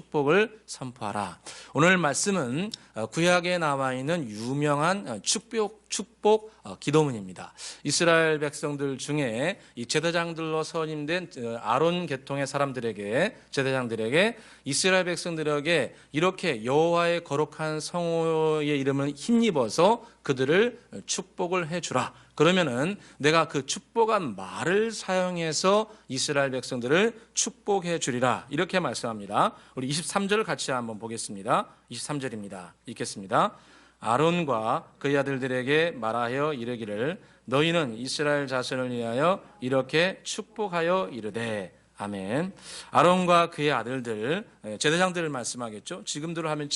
축복을 선포하라. 오늘 말씀은 구약에 나와 있는 유명한 축복 기도문입니다. 이스라엘 백성들 중에 이 제사장들로 선임된 아론 계통의 사람들에게, 제사장들에게, 이스라엘 백성들에게 이렇게 여호와의 거룩한 성호의 이름을 힘입어서 그들을 축복을 해주라. 그러면은 내가 그 축복한 말을 사용해서 이스라엘 백성들을 축복해 주리라. 이렇게 말씀합니다. 우리 23절을 같이 한번 보겠습니다. 23절입니다. 읽겠습니다. 아론과 그의 아들들에게 말하여 이르기를 너희는 이스라엘 자손을 위하여 이렇게 축복하여 이르되. 아멘. 아론과 그의 아들들, 제사장들을 말씀하겠죠. 지금으로 하면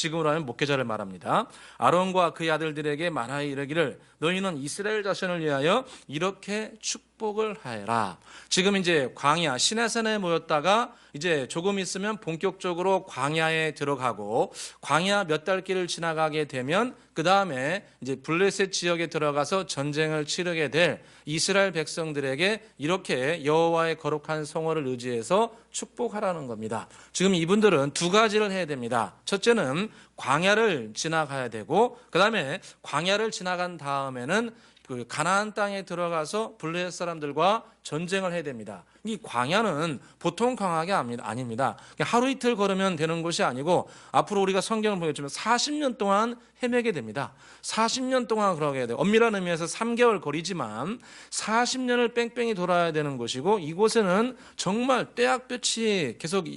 목회자를 말합니다. 아론과 그의 아들들에게 말하여 이르기를 너희는 이스라엘 자손을 위하여 이렇게 축복을 하여라. 지금 이제 광야 시내산에 모였다가 이제 조금 있으면 본격적으로 광야에 들어가고, 광야 몇 달 길을 지나가게 되면 그 다음에 이제 블레셋 지역에 들어가서 전쟁을 치르게 될 이스라엘 백성들에게 이렇게 여호와의 거룩한 성호를 의지해서 축복하라는 겁니다. 지금 이분들은 두 가지를 해야 됩니다. 첫째는 광야를 지나가야 되고, 그 다음에 광야를 지나간 다음에는 그 가나안 땅에 들어가서 블레셋 사람들과 전쟁을 해야 됩니다. 이 광야는 보통 광야가 아닙니다. 하루 이틀 걸으면 되는 곳이 아니고, 앞으로 우리가 성경을 보겠지만 40년 동안 헤매게 됩니다. 40년 동안 그러게 돼요. 엄밀한 의미에서 3개월 거리지만 40년을 뺑뺑이 돌아야 되는 곳이고, 이곳에는 정말 떼약볕이 계속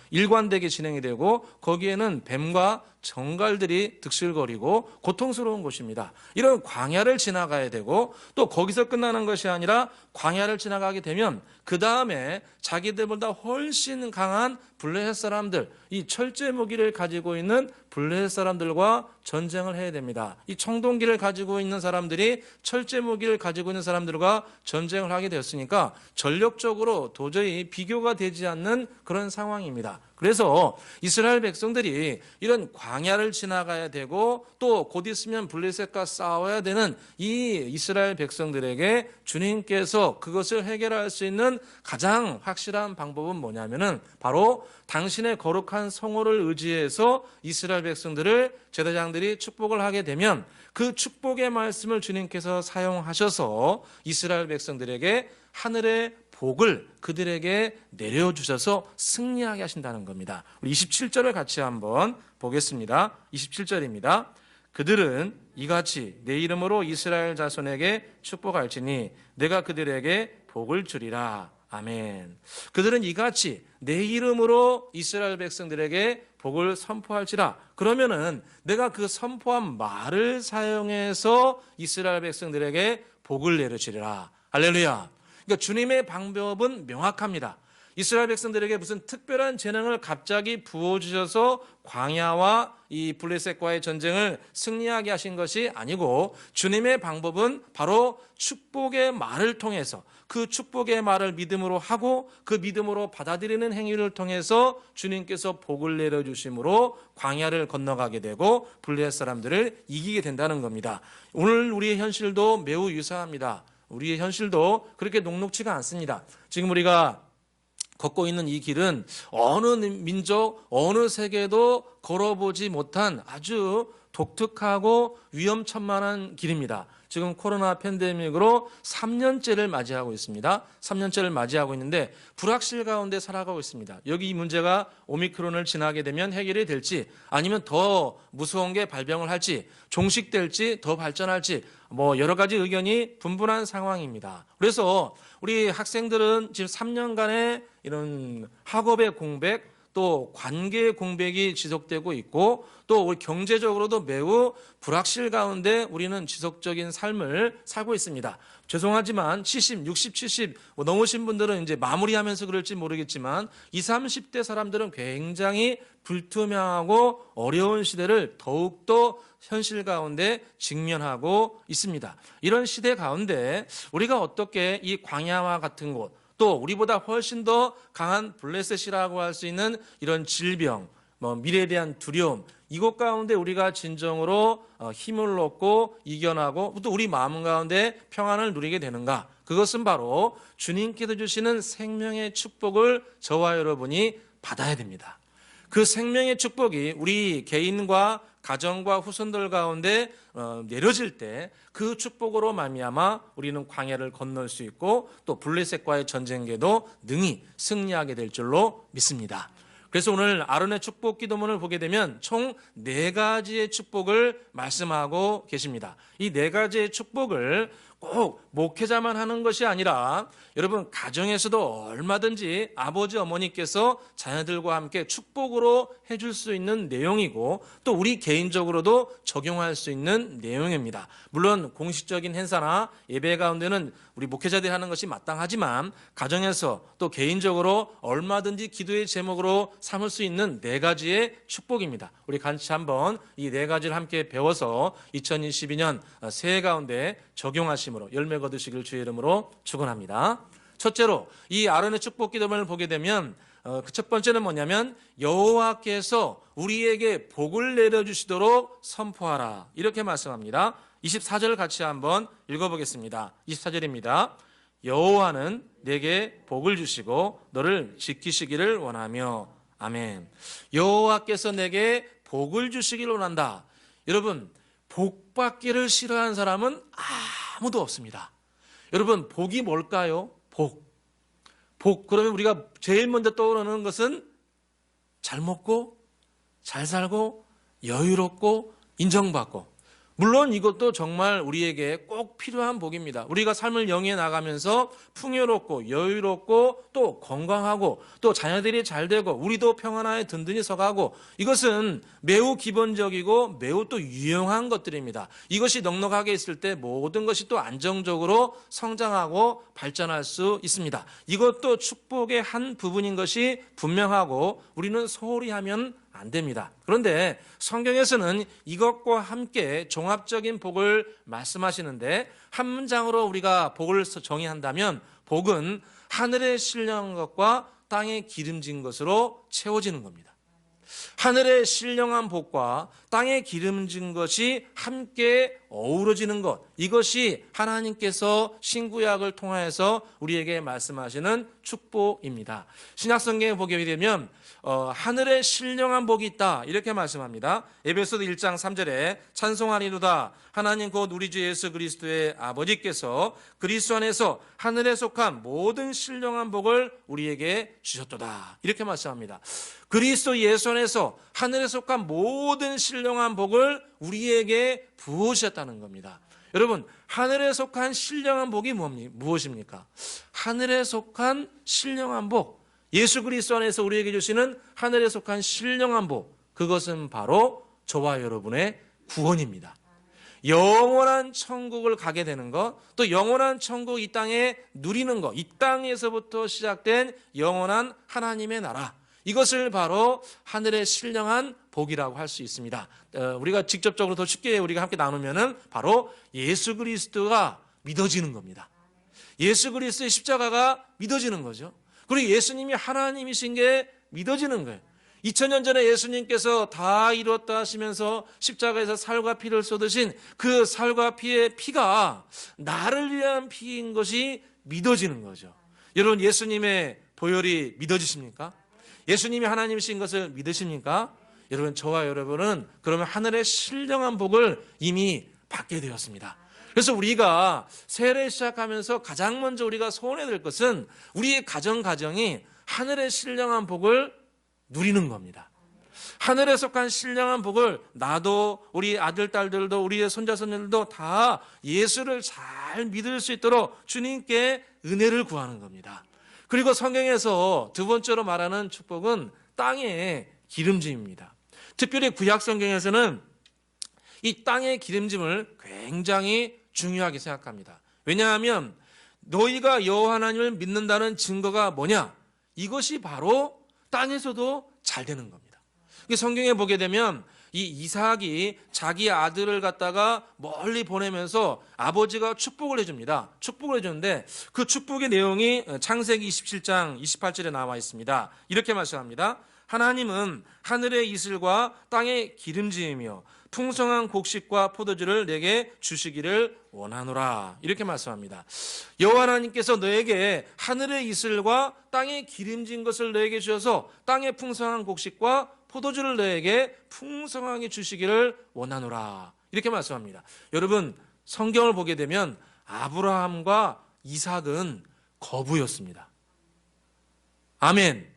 일관되게 진행이 되고, 거기에는 뱀과 정갈들이 득실거리고 고통스러운 곳입니다. 이런 광야를 지나가야 되고, 또 거기서 끝나는 것이 아니라 광야를 지나가게 되면 그 다음에 자기들보다 훨씬 강한 블레셋 사람들, 이 철제 무기를 가지고 있는 블레셋 사람들과 전쟁을 해야 됩니다. 이 청동기를 가지고 있는 사람들이 철제 무기를 가지고 있는 사람들과 전쟁을 하게 되었으니까 전력적으로 도저히 비교가 되지 않는 그런 상황입니다. 그래서 이스라엘 백성들이 이런 광야를 지나가야 되고, 또 곧 있으면 블레셋과 싸워야 되는 이 이스라엘 백성들에게 주님께서 그것을 해결할 수 있는 가장 확실한 방법은 뭐냐면은 바로 당신의 거룩한 성호를 의지해서 이스라엘 백성들을 제사장들이 축복을 하게 되면 그 축복의 말씀을 주님께서 사용하셔서 이스라엘 백성들에게 하늘의 복을 그들에게 내려주셔서 승리하게 하신다는 겁니다. 우리 27절을 같이 한번 보겠습니다. 27절입니다. 그들은 이같이 내 이름으로 이스라엘 자손에게 축복할지니 내가 그들에게 복을 주리라. 아멘. 그들은 이같이 내 이름으로 이스라엘 백성들에게 복을 선포할지라. 그러면은 내가 그 선포한 말을 사용해서 이스라엘 백성들에게 복을 내려주리라. 할렐루야. 그러니까 주님의 방법은 명확합니다. 이스라엘 백성들에게 무슨 특별한 재능을 갑자기 부어주셔서 광야와 이 블레셋과의 전쟁을 승리하게 하신 것이 아니고, 주님의 방법은 바로 축복의 말을 통해서, 그 축복의 말을 믿음으로 하고 그 믿음으로 받아들이는 행위를 통해서 주님께서 복을 내려주심으로 광야를 건너가게 되고 블레셋 사람들을 이기게 된다는 겁니다. 오늘 우리의 현실도 매우 유사합니다. 우리의 현실도 그렇게 녹록지가 않습니다. 지금 우리가 걷고 있는 이 길은 어느 민족, 어느 세계도 걸어보지 못한 아주 독특하고 위험천만한 길입니다. 지금 코로나 팬데믹으로 3년째를 맞이하고 있습니다. 3년째를 맞이하고 있는데 불확실 가운데 살아가고 있습니다. 여기 이 문제가 오미크론을 지나게 되면 해결이 될지, 아니면 더 무서운 게 발병을 할지, 종식될지, 더 발전할지, 여러 가지 의견이 분분한 상황입니다. 그래서 우리 학생들은 지금 3년간의 이런 학업의 공백, 또 관계의 공백이 지속되고 있고, 또 우리 경제적으로도 매우 불확실 가운데 우리는 지속적인 삶을 살고 있습니다. 죄송하지만 70, 60, 70 넘으신 분들은 이제 마무리하면서 그럴지 모르겠지만 20, 30대 사람들은 굉장히 불투명하고 어려운 시대를 더욱더 현실 가운데 직면하고 있습니다. 이런 시대 가운데 우리가 어떻게 이 광야와 같은 곳, 또 우리보다 훨씬 더 강한 블레셋이라고 할 수 있는 이런 질병, 미래에 대한 두려움, 이것 가운데 우리가 진정으로 힘을 얻고 이겨나고 또 우리 마음 가운데 평안을 누리게 되는가? 그것은 바로 주님께서 주시는 생명의 축복을 저와 여러분이 받아야 됩니다. 그 생명의 축복이 우리 개인과 가정과 후손들 가운데 내려질 때 그 축복으로 말미암아 우리는 광야를 건널 수 있고 또 블레셋과의 전쟁에도 능히 승리하게 될 줄로 믿습니다. 그래서 오늘 아론의 축복 기도문을 보게 되면 총 4가지의 축복을 말씀하고 계십니다. 이 4가지의 축복을 꼭 목회자만 하는 것이 아니라 여러분 가정에서도 얼마든지 아버지 어머니께서 자녀들과 함께 축복으로 해줄 수 있는 내용이고 또 우리 개인적으로도 적용할 수 있는 내용입니다. 물론 공식적인 행사나 예배 가운데는 우리 목회자들이 하는 것이 마땅하지만 가정에서 또 개인적으로 얼마든지 기도의 제목으로 삼을 수 있는 4가지의 축복입니다. 우리 같이 한번 이 4가지를 함께 배워서 2022년 새해 가운데 적용하심으로 열매 거두시길 주의 이름으로 축원합니다. 첫째로 이 아론의 축복 기도문을 보게 되면 그 첫 번째는 뭐냐면 여호와께서 우리에게 복을 내려주시도록 선포하라 이렇게 말씀합니다. 24절 같이 한번 읽어보겠습니다. 24절입니다. 여호와는 내게 복을 주시고 너를 지키시기를 원하며 아멘. 여호와께서 내게 복을 주시기를 원한다. 여러분 복 받기를 싫어하는 사람은 아무도 없습니다. 여러분 복이 뭘까요? 복 그러면 우리가 제일 먼저 떠오르는 것은 잘 먹고 잘 살고 여유롭고 인정받고 물론 이것도 정말 우리에게 꼭 필요한 복입니다. 우리가 삶을 영위해 나가면서 풍요롭고 여유롭고 또 건강하고 또 자녀들이 잘 되고 우리도 평안하게 든든히 서가고 이것은 매우 기본적이고 매우 또 유용한 것들입니다. 이것이 넉넉하게 있을 때 모든 것이 또 안정적으로 성장하고 발전할 수 있습니다. 이것도 축복의 한 부분인 것이 분명하고 우리는 소홀히 하면 안 됩니다. 그런데 성경에서는 이것과 함께 종합적인 복을 말씀하시는데 한 문장으로 우리가 복을 정의한다면 복은 하늘에 신령한 것과 땅에 기름진 것으로 채워지는 겁니다. 하늘에 신령한 복과 땅에 기름진 것이 함께 어우러지는 것, 이것이 하나님께서 신구약을 통하여서 우리에게 말씀하시는 축복입니다. 신약성경에 보게 되면 하늘에 신령한 복이 있다 이렇게 말씀합니다. 에베소서 1장 3절에 찬송하리로다 하나님 곧 우리 주 예수 그리스도의 아버지께서 그리스도 안에서 하늘에 속한 모든 신령한 복을 우리에게 주셨도다 이렇게 말씀합니다. 그리스도 예수 안에서 하늘에 속한 모든 신령한 복을 우리에게 부으셨다는 겁니다. 여러분 하늘에 속한 신령한 복이 무엇입니까? 하늘에 속한 신령한 복, 예수 그리스도 안에서 우리에게 주시는 하늘에 속한 신령한 복, 그것은 바로 저와 여러분의 구원입니다. 영원한 천국을 가게 되는 것, 또 영원한 천국 이 땅에 누리는 것, 이 땅에서부터 시작된 영원한 하나님의 나라, 이것을 바로 하늘의 신령한 복이라고 할 수 있습니다. 우리가 직접적으로 더 쉽게 우리가 함께 나누면은 바로 예수 그리스도가 믿어지는 겁니다. 예수 그리스도의 십자가가 믿어지는 거죠. 그리고 예수님이 하나님이신 게 믿어지는 거예요. 2000년 전에 예수님께서 다 이뤘다 하시면서 십자가에서 살과 피를 쏟으신 그 살과 피의 피가 나를 위한 피인 것이 믿어지는 거죠. 여러분 예수님의 보혈이 믿어지십니까? 예수님이 하나님이신 것을 믿으십니까? 여러분 저와 여러분은 그러면 하늘의 신령한 복을 이미 받게 되었습니다. 그래서 우리가 새해를 시작하면서 가장 먼저 우리가 소원해야 될 것은 우리의 가정이 하늘의 신령한 복을 누리는 겁니다. 하늘에 속한 신령한 복을 나도 우리 아들, 딸들도 우리의 손자, 손녀들도 다 예수를 잘 믿을 수 있도록 주님께 은혜를 구하는 겁니다. 그리고 성경에서 두 번째로 말하는 축복은 땅의 기름짐입니다. 특별히 구약 성경에서는 이 땅의 기름짐을 굉장히 중요하게 생각합니다. 왜냐하면 너희가 여호와 하나님을 믿는다는 증거가 뭐냐? 이것이 바로 땅에서도 잘 되는 겁니다. 성경에 보게 되면 이 이삭이 자기 아들을 갖다가 멀리 보내면서 아버지가 축복을 해줍니다. 축복을 해주는데 그 축복의 내용이 창세기 27장 28절에 나와 있습니다. 이렇게 말씀합니다. 하나님은 하늘의 이슬과 땅의 기름짐이며 풍성한 곡식과 포도주를 내게 주시기를 원하노라 이렇게 말씀합니다. 여호와 하나님께서 너에게 하늘의 이슬과 땅의 기름진 것을 너에게 주셔서 땅의 풍성한 곡식과 포도주를 너에게 풍성하게 주시기를 원하노라. 이렇게 말씀합니다. 여러분, 성경을 보게 되면 아브라함과 이삭은 거부였습니다. 아멘.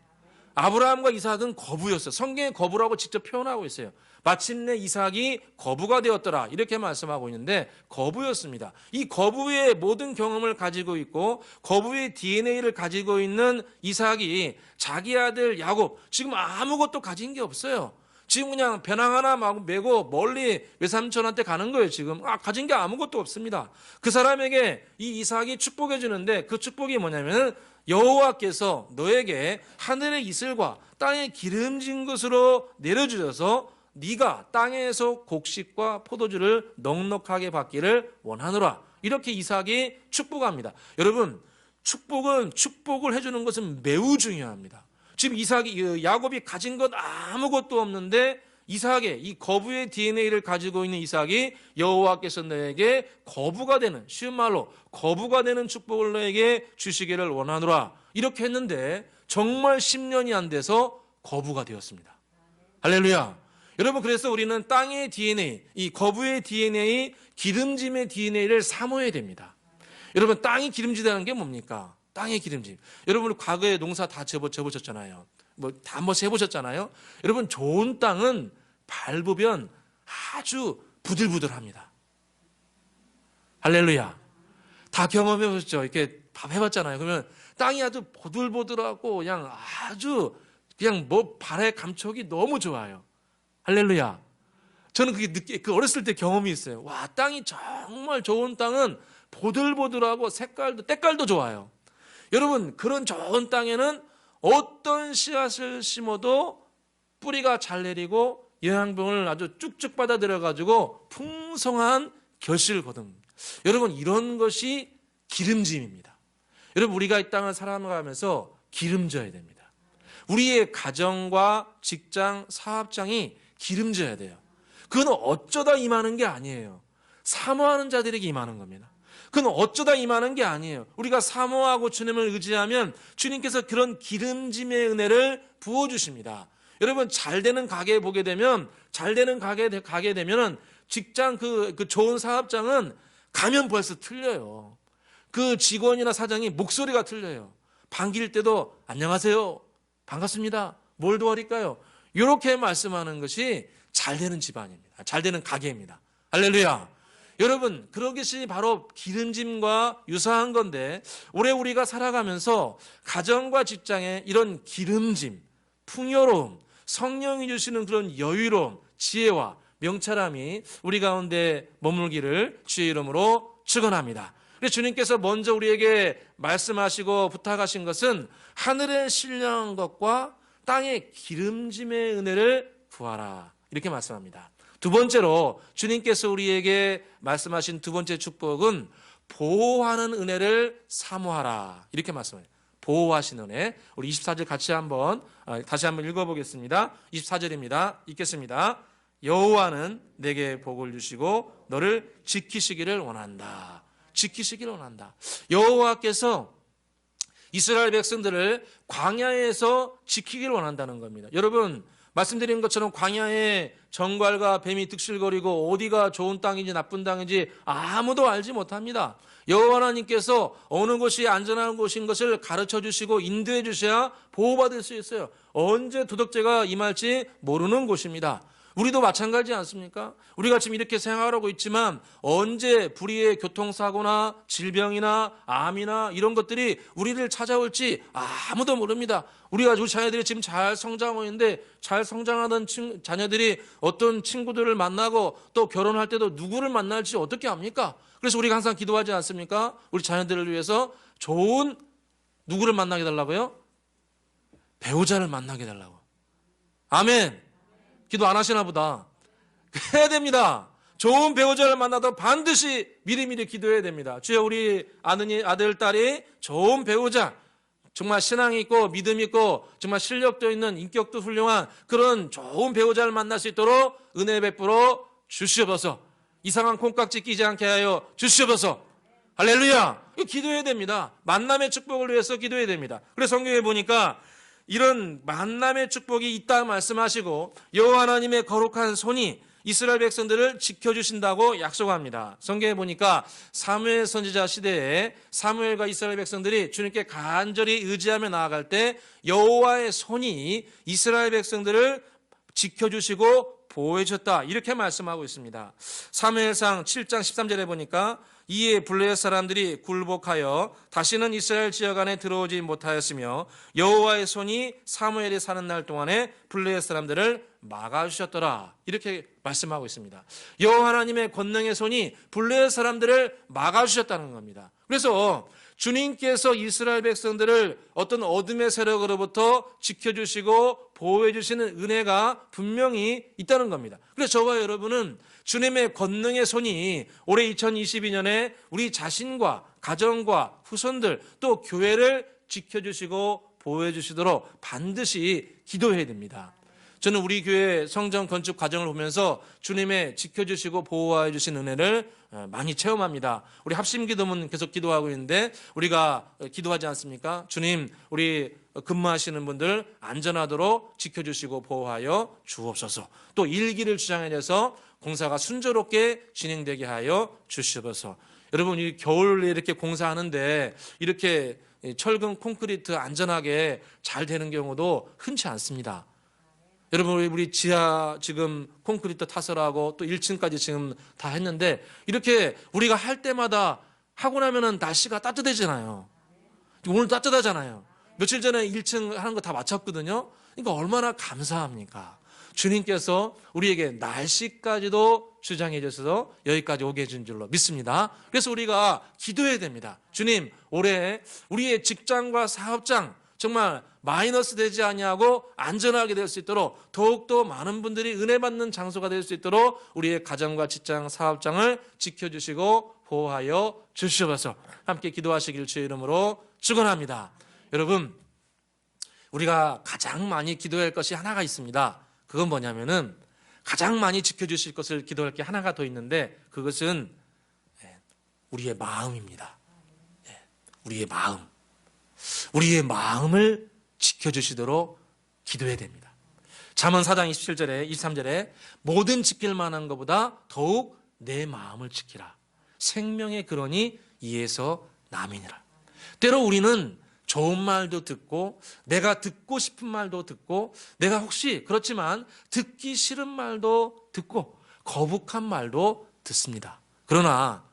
아브라함과 이삭은 거부였어요. 성경에 거부라고 직접 표현하고 있어요. 마침내 이삭이 거부가 되었더라, 이렇게 말씀하고 있는데 거부였습니다. 이 거부의 모든 경험을 가지고 있고 거부의 DNA를 가지고 있는 이삭이 자기 아들 야곱, 지금 아무것도 가진 게 없어요. 지금 그냥 배낭 하나 메고 멀리 외삼촌한테 가는 거예요. 지금 가진 게 아무것도 없습니다. 그 사람에게 이 이삭이 축복해 주는데 그 축복이 뭐냐면 여호와께서 너에게 하늘의 이슬과 땅의 기름진 것으로 내려주셔서 네가 땅에서 곡식과 포도주를 넉넉하게 받기를 원하노라. 이렇게 이삭이 축복합니다. 여러분, 축복을 해주는 것은 매우 중요합니다. 지금 야곱이 가진 것 아무것도 없는데 이삭의 이 거부의 DNA를 가지고 있는 이삭이 여호와께서 너에게 거부가 되는, 쉬운 말로 거부가 되는 축복을 너에게 주시기를 원하노라. 이렇게 했는데 정말 10년이 안 돼서 거부가 되었습니다. 할렐루야. 여러분, 그래서 우리는 땅의 DNA, 이 거부의 DNA, 기름짐의 DNA를 사모해야 됩니다. 여러분, 땅이 기름지다는 게 뭡니까? 땅의 기름짐. 여러분, 과거에 농사 다 져보셨잖아요. 다 한번 해보셨잖아요. 여러분, 좋은 땅은 밟으면 아주 부들부들합니다. 할렐루야. 다 경험해보셨죠? 이렇게 밥 해봤잖아요. 그러면 땅이 아주 보들보들하고 그냥 발의 감촉이 너무 좋아요. 할렐루야. 저는 그게 어렸을 때 경험이 있어요. 와, 땅이 정말 좋은 땅은 보들보들하고 때깔도 좋아요. 여러분, 그런 좋은 땅에는 어떤 씨앗을 심어도 뿌리가 잘 내리고 영양분을 아주 쭉쭉 받아들여가지고 풍성한 결실을 거둡니다. 여러분, 이런 것이 기름짐입니다. 여러분, 우리가 이 땅을 살아가면서 기름져야 됩니다. 우리의 가정과 직장, 사업장이 기름져야 돼요. 그건 어쩌다 임하는 게 아니에요. 사모하는 자들에게 임하는 겁니다. 그건 어쩌다 임하는 게 아니에요. 우리가 사모하고 주님을 의지하면 주님께서 그런 기름짐의 은혜를 부어주십니다. 여러분, 잘 되는 가게에 보게 되면, 잘 되는 가게 되면은 직장 그 좋은 사업장은 가면 벌써 틀려요. 그 직원이나 사장이 목소리가 틀려요. 반길 때도 안녕하세요, 반갑습니다, 뭘 도와드릴까요? 이렇게 말씀하는 것이 잘 되는 집안입니다. 잘 되는 가게입니다. 할렐루야. 여러분, 그런 것이 바로 기름짐과 유사한 건데, 올해 우리가 살아가면서 가정과 직장에 이런 기름짐, 풍요로움, 성령이 주시는 그런 여유로움, 지혜와 명철함이 우리 가운데 머물기를 주의 이름으로 축원합니다. 그래서 주님께서 먼저 우리에게 말씀하시고 부탁하신 것은 하늘의 신령한 것과 땅의 기름짐의 은혜를 구하라, 이렇게 말씀합니다. 두 번째로 주님께서 우리에게 말씀하신 두 번째 축복은 보호하는 은혜를 사모하라, 이렇게 말씀해요. 보호하시는 은혜. 우리 24절 다시 한번 읽어보겠습니다. 24절입니다. 읽겠습니다. 여호와는 내게 복을 주시고 너를 지키시기를 원한다. 지키시기를 원한다. 여호와께서 이스라엘 백성들을 광야에서 지키기를 원한다는 겁니다. 여러분, 말씀드린 것처럼 광야에 정갈과 뱀이 득실거리고 어디가 좋은 땅인지 나쁜 땅인지 아무도 알지 못합니다. 여호와 하나님께서 어느 곳이 안전한 곳인 것을 가르쳐 주시고 인도해 주셔야 보호받을 수 있어요. 언제 도덕죄가 임할지 모르는 곳입니다. 우리도 마찬가지지 않습니까? 우리가 지금 이렇게 생활하고 있지만 언제 불의의 교통사고나 질병이나 암이나 이런 것들이 우리를 찾아올지 아무도 모릅니다. 우리 자녀들이 지금 잘 성장하고 있는데, 잘 성장하던 자녀들이 어떤 친구들을 만나고 또 결혼할 때도 누구를 만날지 어떻게 압니까? 그래서 우리가 항상 기도하지 않습니까? 우리 자녀들을 위해서 좋은 누구를 만나게 해달라고요? 배우자를 만나게 해달라고. 아멘. 기도 안 하시나 보다. 해야 됩니다. 좋은 배우자를 만나도 반드시 미리미리 기도해야 됩니다. 주여, 우리 아들, 딸이 좋은 배우자, 정말 신앙이 있고 믿음이 있고 정말 실력도 있는, 인격도 훌륭한 그런 좋은 배우자를 만날 수 있도록 은혜 베풀어 주시옵소서. 이상한 콩깍지 끼지 않게 하여 주시옵소서. 할렐루야. 기도해야 됩니다. 만남의 축복을 위해서 기도해야 됩니다. 그래서 성경에 보니까 이런 만남의 축복이 있다 말씀하시고 여호와 하나님의 거룩한 손이 이스라엘 백성들을 지켜주신다고 약속합니다. 성경에 보니까 사무엘 선지자 시대에 사무엘과 이스라엘 백성들이 주님께 간절히 의지하며 나아갈 때 여호와의 손이 이스라엘 백성들을 지켜주시고 보호해 주셨다, 이렇게 말씀하고 있습니다. 사무엘상 7장 13절에 보니까 이에 블레셋 사람들이 굴복하여 다시는 이스라엘 지역 안에 들어오지 못하였으며 여호와의 손이 사무엘이 사는 날 동안에 블레셋 사람들을 막아주셨더라, 이렇게 말씀하고 있습니다. 여호와 하나님의 권능의 손이 블레셋 사람들을 막아주셨다는 겁니다. 그래서 주님께서 이스라엘 백성들을 어떤 어둠의 세력으로부터 지켜주시고 보호해 주시는 은혜가 분명히 있다는 겁니다. 그래서 저와 여러분은 주님의 권능의 손이 올해 2022년에 우리 자신과 가정과 후손들 또 교회를 지켜주시고 보호해 주시도록 반드시 기도해야 됩니다. 저는 우리 교회 성전 건축 과정을 보면서 주님의 지켜주시고 보호해 주신 은혜를 많이 체험합니다. 우리 합심기도문 계속 기도하고 있는데 우리가 기도하지 않습니까? 주님, 우리 근무하시는 분들 안전하도록 지켜주시고 보호하여 주옵소서. 또 일기를 주장해내서 공사가 순조롭게 진행되게 하여 주시옵소서. 여러분, 이 겨울에 이렇게 공사하는데 이렇게 철근 콘크리트 안전하게 잘 되는 경우도 흔치 않습니다. 여러분, 우리 지하 지금 콘크리트 타설하고 또 1층까지 지금 다 했는데 이렇게 우리가 할 때마다 하고 나면은 날씨가 따뜻해지잖아요. 오늘 따뜻하잖아요. 며칠 전에 1층 하는 거 다 마쳤거든요. 그러니까 얼마나 감사합니까? 주님께서 우리에게 날씨까지도 주장해 주셔서 여기까지 오게 해준 줄로 믿습니다. 그래서 우리가 기도해야 됩니다. 주님, 올해 우리의 직장과 사업장 정말 마이너스 되지 아니하고 안전하게 될 수 있도록 더욱더 많은 분들이 은혜 받는 장소가 될 수 있도록 우리의 가정과 직장, 사업장을 지켜주시고 보호하여 주시옵소서. 함께 기도하시길 주의 이름으로 축원합니다. 여러분, 우리가 가장 많이 기도해야 할 것이 하나가 있습니다. 그건 뭐냐면은 가장 많이 지켜주실 것을 기도할 게 하나가 더 있는데 그것은 우리의 마음입니다. 우리의 마음. 우리의 마음을 지켜주시도록 기도해야 됩니다. 잠언 4장 27절에 23절에 모든 지킬 만한 것보다 더욱 내 마음을 지키라. 생명의 근원이 이에서 남이니라. 때로 우리는 좋은 말도 듣고 내가 듣고 싶은 말도 듣고 내가 혹시 그렇지만 듣기 싫은 말도 듣고 거북한 말도 듣습니다. 그러나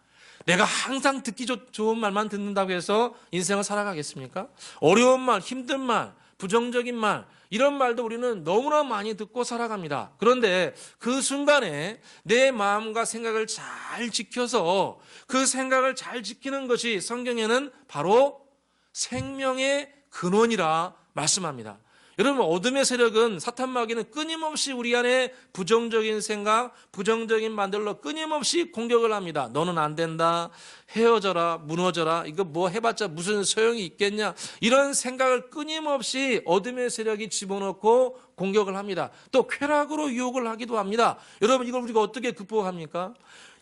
내가 항상 듣기 좋은 말만 듣는다고 해서 인생을 살아가겠습니까? 어려운 말, 힘든 말, 부정적인 말, 이런 말도 우리는 너무나 많이 듣고 살아갑니다. 그런데 그 순간에 내 마음과 생각을 잘 지켜서 그 생각을 잘 지키는 것이 성경에는 바로 생명의 근원이라 말씀합니다. 여러분, 어둠의 세력은 사탄 마귀는 끊임없이 우리 안에 부정적인 생각, 부정적인 말들로 끊임없이 공격을 합니다. 너는 안 된다, 헤어져라, 무너져라, 이거 뭐 해봤자 무슨 소용이 있겠냐, 이런 생각을 끊임없이 어둠의 세력이 집어넣고 공격을 합니다. 또 쾌락으로 유혹을 하기도 합니다. 여러분, 이걸 우리가 어떻게 극복합니까?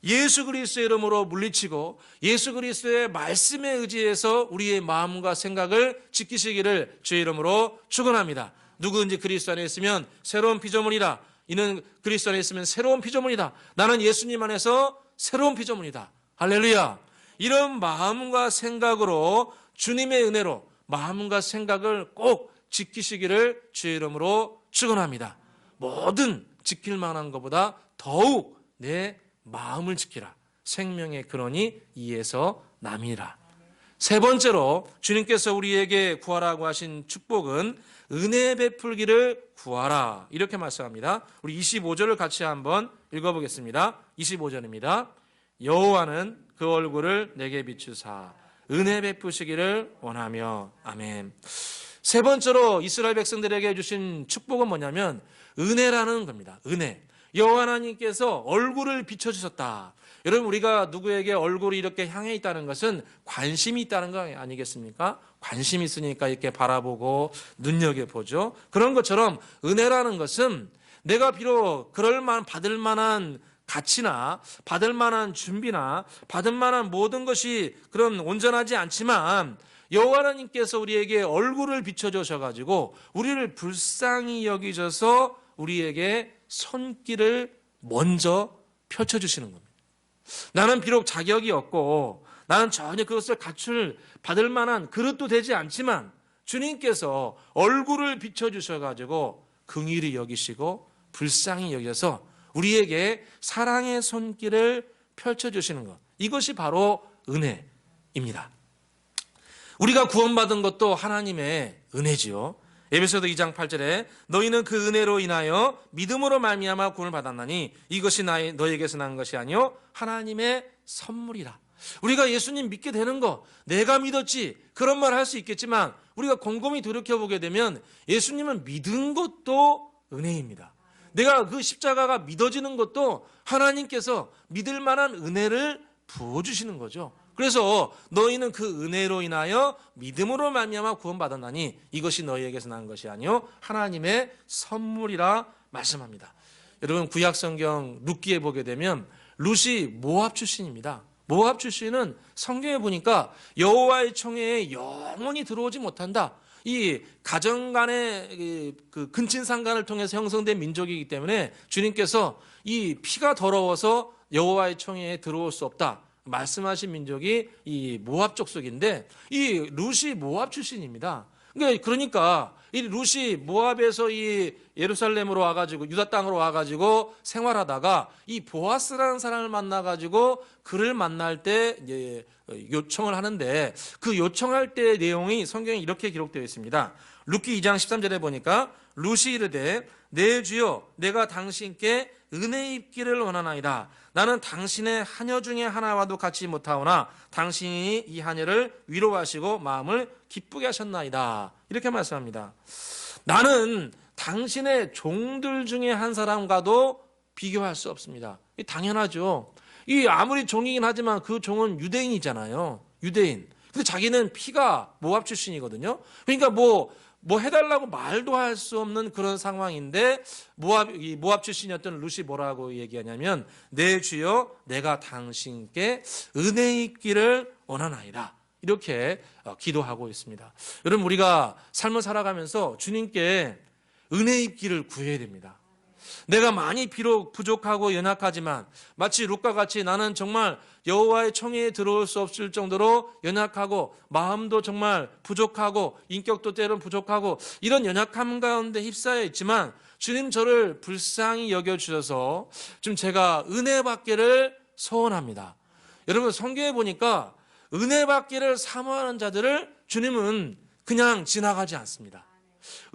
예수 그리스도의 이름으로 물리치고 예수 그리스도의 말씀에 의지해서 우리의 마음과 생각을 지키시기를 주의 이름으로 축원합니다. 누구든지 그리스도 안에 있으면 새로운 피조물이라. 이는 그리스도 안에 있으면 새로운 피조물이다. 나는 예수님 안에서 새로운 피조물이다. 할렐루야. 이런 마음과 생각으로 주님의 은혜로 마음과 생각을 꼭 지키시기를 주의 이름으로 축원합니다. 모든 지킬 만한 것보다 더욱 내 마음을 지키라. 생명의 근원이 이에서 남이라. 세 번째로 주님께서 우리에게 구하라고 하신 축복은 은혜 베풀기를 구하라, 이렇게 말씀합니다. 우리 25절을 같이 한번 읽어보겠습니다. 25절입니다. 여호와는 그 얼굴을 내게 비추사 은혜 베푸시기를 원하며. 아멘. 세 번째로 이스라엘 백성들에게 주신 축복은 뭐냐면 은혜라는 겁니다. 은혜. 여호와 하나님께서 얼굴을 비춰주셨다. 여러분, 우리가 누구에게 얼굴이 이렇게 향해 있다는 것은 관심이 있다는 거 아니겠습니까? 관심이 있으니까 이렇게 바라보고 눈여겨보죠. 그런 것처럼 은혜라는 것은 내가 비록 받을 만한 가치나 받을 만한 준비나 받을 만한 모든 것이 그런 온전하지 않지만 여호와 하나님께서 우리에게 얼굴을 비춰주셔가지고 우리를 불쌍히 여기셔서 우리에게 손길을 먼저 펼쳐주시는 겁니다. 나는 비록 자격이 없고 나는 전혀 그것을 받을 만한 그릇도 되지 않지만 주님께서 얼굴을 비춰주셔가지고 긍휼히 여기시고 불쌍히 여겨서 우리에게 사랑의 손길을 펼쳐주시는 것, 이것이 바로 은혜입니다. 우리가 구원받은 것도 하나님의 은혜지요. 에베소서 2장 8절에 너희는 그 은혜로 인하여 믿음으로 말미암아 구원을 받았나니 이것이 너희에게서 난 것이 아니요 하나님의 선물이라. 우리가 예수님 믿게 되는 거, 내가 믿었지 그런 말 할 수 있겠지만 우리가 곰곰이 돌이켜보게 되면 예수님은 믿은 것도 은혜입니다. 내가 그 십자가가 믿어지는 것도 하나님께서 믿을 만한 은혜를 부어주시는 거죠. 그래서 너희는 그 은혜로 인하여 믿음으로 말미암아 구원받았나니 이것이 너희에게서 난 것이 아니요 하나님의 선물이라 말씀합니다. 여러분 구약성경 룻기에 보게 되면 룻이 모압 출신입니다. 모압 출신은 성경에 보니까 여호와의 총회에 영원히 들어오지 못한다. 이 가정 간의 그 근친상간을 통해서 형성된 민족이기 때문에 주님께서 이 피가 더러워서 여호와의 총회에 들어올 수 없다 말씀하신 민족이 이 모압 족속인데 이 룻이 모압 출신입니다. 그러니까 이 룻이 모압에서 이 예루살렘으로 와가지고 유다 땅으로 와가지고 생활하다가 이 보아스라는 사람을 만나가지고 그를 만날 때 이제 요청을 하는데 그 요청할 때 내용이 성경에 이렇게 기록되어 있습니다. 룻기 2장 13절에 보니까 룻이 이르되 내 주여 내가 당신께 은혜 입기를 원하나이다. 나는 당신의 하녀 중에 하나와도 같이 못하오나 당신이 이 하녀를 위로하시고 마음을 기쁘게 하셨나이다. 이렇게 말씀합니다. 나는 당신의 종들 중에 한 사람과도 비교할 수 없습니다. 당연하죠. 이 아무리 종이긴 하지만 그 종은 유대인이잖아요. 유대인. 근데 자기는 피가 모압 출신이거든요. 그러니까 뭐 해달라고 말도 할 수 없는 그런 상황인데 모압 출신이었던 룻이 뭐라고 얘기하냐면 내 주여 내가 당신께 은혜 있기를 원하나이다. 이렇게 기도하고 있습니다. 여러분 우리가 삶을 살아가면서 주님께 은혜 입기를 구해야 됩니다. 내가 많이 비록 부족하고 연약하지만 마치 룻과 같이 나는 정말 여호와의 총회에 들어올 수 없을 정도로 연약하고 마음도 정말 부족하고 인격도 때론 부족하고 이런 연약함 가운데 휩싸여 있지만 주님 저를 불쌍히 여겨주셔서 좀 제가 은혜 받기를 소원합니다. 여러분 성경에 보니까 은혜 받기를 사모하는 자들을 주님은 그냥 지나가지 않습니다.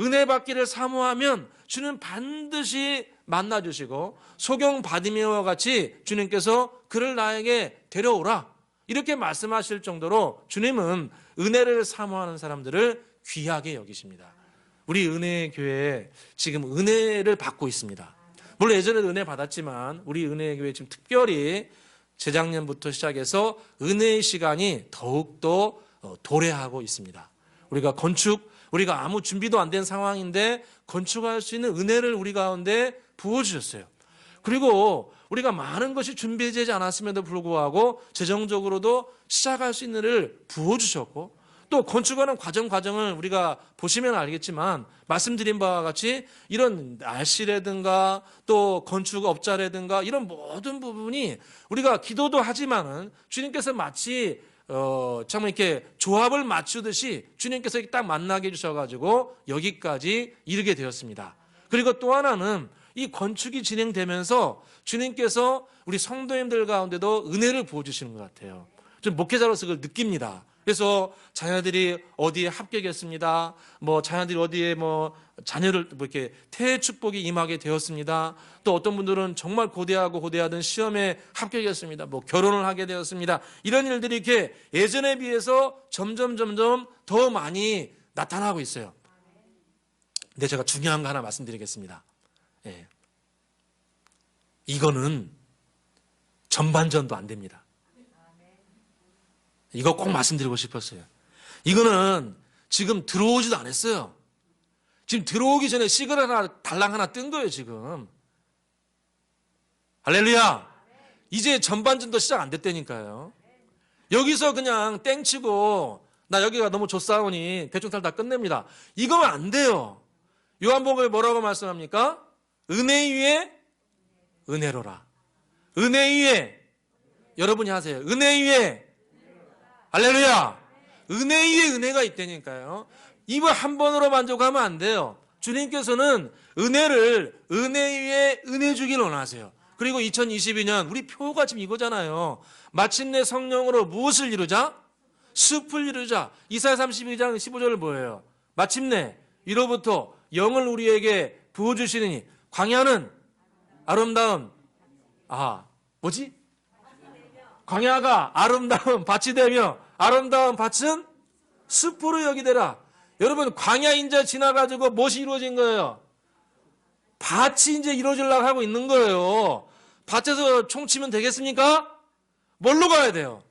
은혜 받기를 사모하면 주는 반드시 만나주시고 소경 바디메오와 같이 주님께서 그를 나에게 데려오라 이렇게 말씀하실 정도로 주님은 은혜를 사모하는 사람들을 귀하게 여기십니다. 우리 은혜교회에 지금 은혜를 받고 있습니다. 물론 예전에도 은혜 받았지만 우리 은혜교회 지금 특별히 재작년부터 시작해서 은혜의 시간이 더욱더 도래하고 있습니다. 우리가 아무 준비도 안 된 상황인데 건축할 수 있는 은혜를 우리 가운데 부어주셨어요. 그리고 우리가 많은 것이 준비되지 않았음에도 불구하고 재정적으로도 시작할 수 있는 은혜를 부어주셨고 또 건축하는 과정을 우리가 보시면 알겠지만 말씀드린 바와 같이 이런 날씨라든가 또 건축업자라든가 이런 모든 부분이 우리가 기도도 하지만은 주님께서 마치 참 이렇게 조합을 맞추듯이 주님께서 딱 만나게 해주셔가지고 여기까지 이르게 되었습니다. 그리고 또 하나는 이 건축이 진행되면서 주님께서 우리 성도님들 가운데도 은혜를 부어주시는 것 같아요. 좀 목회자로서 그걸 느낍니다. 그래서 자녀들이 어디에 합격했습니다. 자녀들이 어디에 자녀를 이렇게 태의 축복이 임하게 되었습니다. 또 어떤 분들은 정말 고대하던 시험에 합격했습니다. 결혼을 하게 되었습니다. 이런 일들이 이렇게 예전에 비해서 점점 더 많이 나타나고 있어요. 근데 제가 중요한 거 하나 말씀드리겠습니다. 예. 이거는 전반전도 안 됩니다. 이거 꼭 말씀드리고 싶었어요. 이거는 지금 들어오지도 않았어요. 지금 들어오기 전에 시그널 달랑 하나 뜬 거예요, 지금. 할렐루야. 이제 전반전도 시작 안 됐다니까요. 여기서 그냥 땡치고 나 여기가 너무 좋사오니 대충 살다 끝냅니다. 이거면 안 돼요. 요한복음에 뭐라고 말씀합니까? 은혜 위에 은혜로라. 은혜 위에, 여러분이 하세요. 은혜 위에, 할렐루야. 은혜 위에 은혜가 있다니까요. 이거 한 번으로 만족하면 안 돼요. 주님께서는 은혜를 은혜 위에 은혜 주기를 원하세요. 그리고 2022년 우리 표가 지금 이거잖아요. 마침내 성령으로 무엇을 이루자? 숲을 이루자. 이사야 32장 15절을 뭐예요? 마침내 위로부터 영을 우리에게 부어주시니 광야는 아름다운, 뭐지? 광야가 아름다운 밭이 되며 아름다운 밭은 숲으로 여기되라. 여러분, 광야 이제 지나가지고 무엇이 이루어진 거예요? 밭이 이제 이루어지려고 하고 있는 거예요. 밭에서 총 치면 되겠습니까? 뭘로 가야 돼요?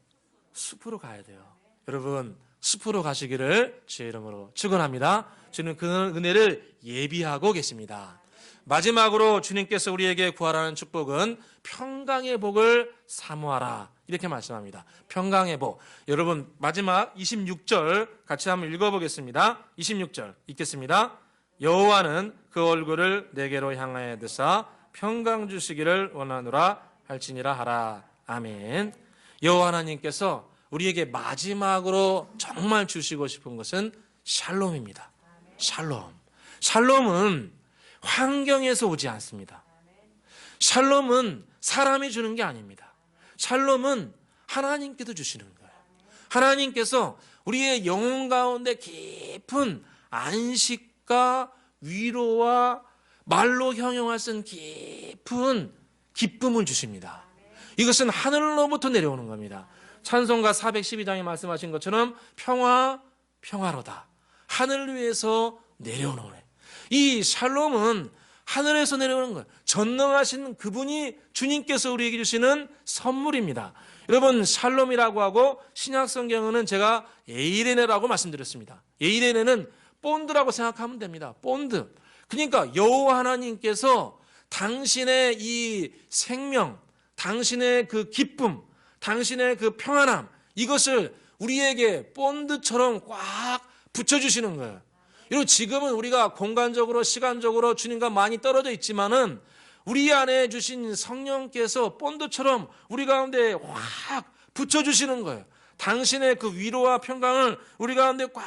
숲으로 가야 돼요. 여러분, 숲으로 가시기를 주의 이름으로 축원합니다. 주는 그 은혜를 예비하고 계십니다. 마지막으로 주님께서 우리에게 구하라는 축복은 평강의 복을 사모하라, 이렇게 말씀합니다. 평강의 복. 여러분, 마지막 26절 같이 한번 읽어보겠습니다. 26절 읽겠습니다. 여호와는 그 얼굴을 내게로 향하여 드사 평강 주시기를 원하노라 할지니라 하라. 아멘. 여호와 하나님께서 우리에게 마지막으로 정말 주시고 싶은 것은 샬롬입니다. 샬롬. 샬롬은 환경에서 오지 않습니다. 샬롬은 사람이 주는 게 아닙니다. 샬롬은 하나님께서 주시는 거예요. 하나님께서 우리의 영혼 가운데 깊은 안식과 위로와 말로 형용할 수 없는 깊은 기쁨을 주십니다. 이것은 하늘로부터 내려오는 겁니다. 찬송가 412장에 말씀하신 것처럼 평화로다. 하늘 위에서 내려오는 거예요. 이 샬롬은 하늘에서 내려오는 거예요. 전능하신 그분이 주님께서 우리에게 주시는 선물입니다. 여러분, 샬롬이라고 하고 신약 성경은 제가 에이레네라고 말씀드렸습니다. 에이레네는 본드라고 생각하면 됩니다. 본드. 그러니까 여호와 하나님께서 당신의 이 생명, 당신의 그 기쁨, 당신의 그 평안함, 이것을 우리에게 본드처럼 꽉 붙여주시는 거예요. 여러분, 지금은 우리가 공간적으로 시간적으로 주님과 많이 떨어져 있지만은 우리 안에 주신 성령께서 본드처럼 우리 가운데 확 붙여주시는 거예요. 당신의 그 위로와 평강을 우리 가운데 꽉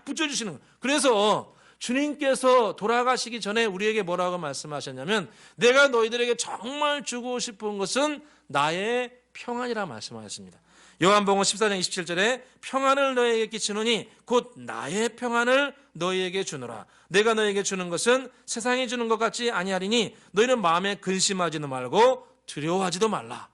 붙여주시는 거예요. 그래서 주님께서 돌아가시기 전에 우리에게 뭐라고 말씀하셨냐면, 내가 너희들에게 정말 주고 싶은 것은 나의 평안이라 말씀하셨습니다. 요한복음 14장 27절에 평안을 너희에게 끼치노니 곧 나의 평안을 너희에게 주노라. 내가 너희에게 주는 것은 세상이 주는 것 같지 아니하리니 너희는 마음에 근심하지도 말고 두려워하지도 말라.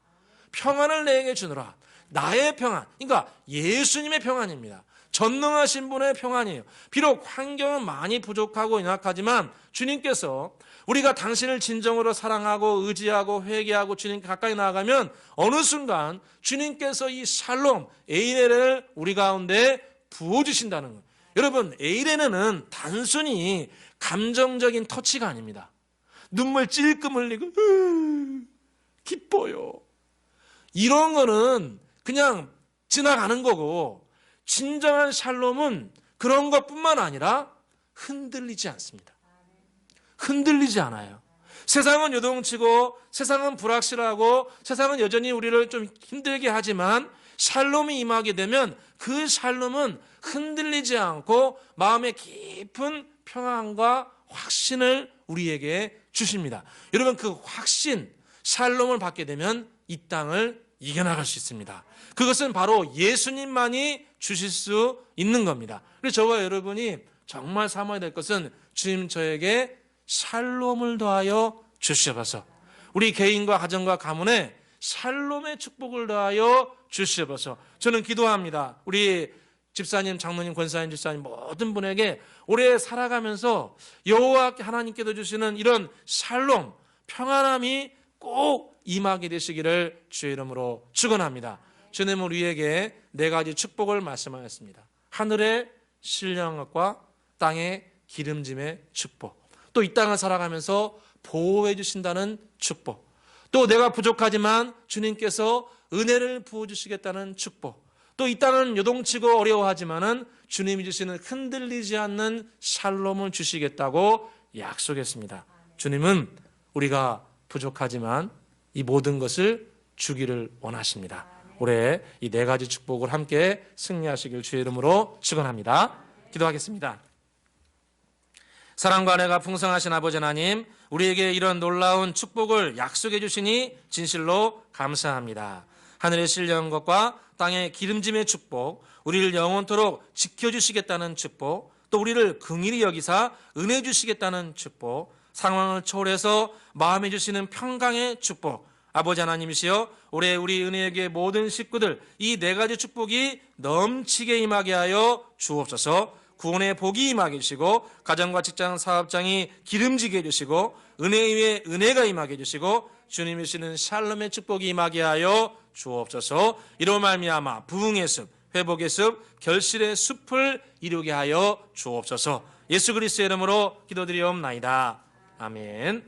평안을 너희에게 주노라. 나의 평안, 그러니까 예수님의 평안입니다. 전능하신 분의 평안이에요. 비록 환경은 많이 부족하고 연약하지만 주님께서 우리가 당신을 진정으로 사랑하고 의지하고 회개하고 주님께 가까이 나아가면 어느 순간 주님께서 이 샬롬, 에이레를 우리 가운데 부어주신다는 거예요. 여러분, 에이레는 단순히 감정적인 터치가 아닙니다. 눈물 찔끔 흘리고 기뻐요. 이런 거는 그냥 지나가는 거고, 진정한 샬롬은 그런 것뿐만 아니라 흔들리지 않습니다. 흔들리지 않아요. 세상은 요동치고 세상은 불확실하고 세상은 여전히 우리를 좀 힘들게 하지만 샬롬이 임하게 되면 그 샬롬은 흔들리지 않고 마음의 깊은 평안과 확신을 우리에게 주십니다. 여러분, 그 확신, 샬롬을 받게 되면 이 땅을 이겨나갈 수 있습니다. 그것은 바로 예수님만이 주실 수 있는 겁니다. 그래서 저와 여러분이 정말 삼아야 될 것은 주님 저에게 샬롬을 더하여 주시옵소서. 우리 개인과 가정과 가문에 샬롬의 축복을 더하여 주시옵소서. 저는 기도합니다. 우리 집사님, 장로님, 권사님, 집사님 모든 분에게 올해 살아가면서 여호와 하나님께서 주시는 이런 샬롬, 평안함이 꼭 임하게 되시기를 주의 이름으로 축원합니다. 주님은 우리에게 네 가지 축복을 말씀하였습니다. 하늘의 신령과 땅의 기름짐의 축복, 또 이 땅을 살아가면서 보호해 주신다는 축복, 또 내가 부족하지만 주님께서 은혜를 부어주시겠다는 축복, 또 이 땅은 요동치고 어려워하지만은 주님이 주시는 흔들리지 않는 샬롬을 주시겠다고 약속했습니다. 주님은 우리가 부족하지만 이 모든 것을 주기를 원하십니다. 올해 이 네 가지 축복을 함께 승리하시길 주의 이름으로 축원합니다. 기도하겠습니다. 사랑과 은혜가 풍성하신 아버지 하나님, 우리에게 이런 놀라운 축복을 약속해 주시니 진실로 감사합니다. 하늘에 실려온 것과 땅의 기름짐의 축복, 우리를 영원토록 지켜주시겠다는 축복, 또 우리를 긍휼히 여기사 은혜 주시겠다는 축복, 상황을 초월해서 마음에 주시는 평강의 축복, 아버지 하나님이시여, 올해 우리 은혜에게 모든 식구들 이 네 가지 축복이 넘치게 임하게 하여 주옵소서. 구원의 복이 임하게 해주시고, 가정과 직장 사업장이 기름지게 해주시고, 은혜 위에 은혜가 임하게 해주시고, 주님이 주시는 샬롬의 축복이 임하게 하여 주옵소서. 이로 말미암아 부흥의 숲, 회복의 숲, 결실의 숲을 이루게 하여 주옵소서. 예수 그리스도의 이름으로 기도드리옵나이다. 아멘.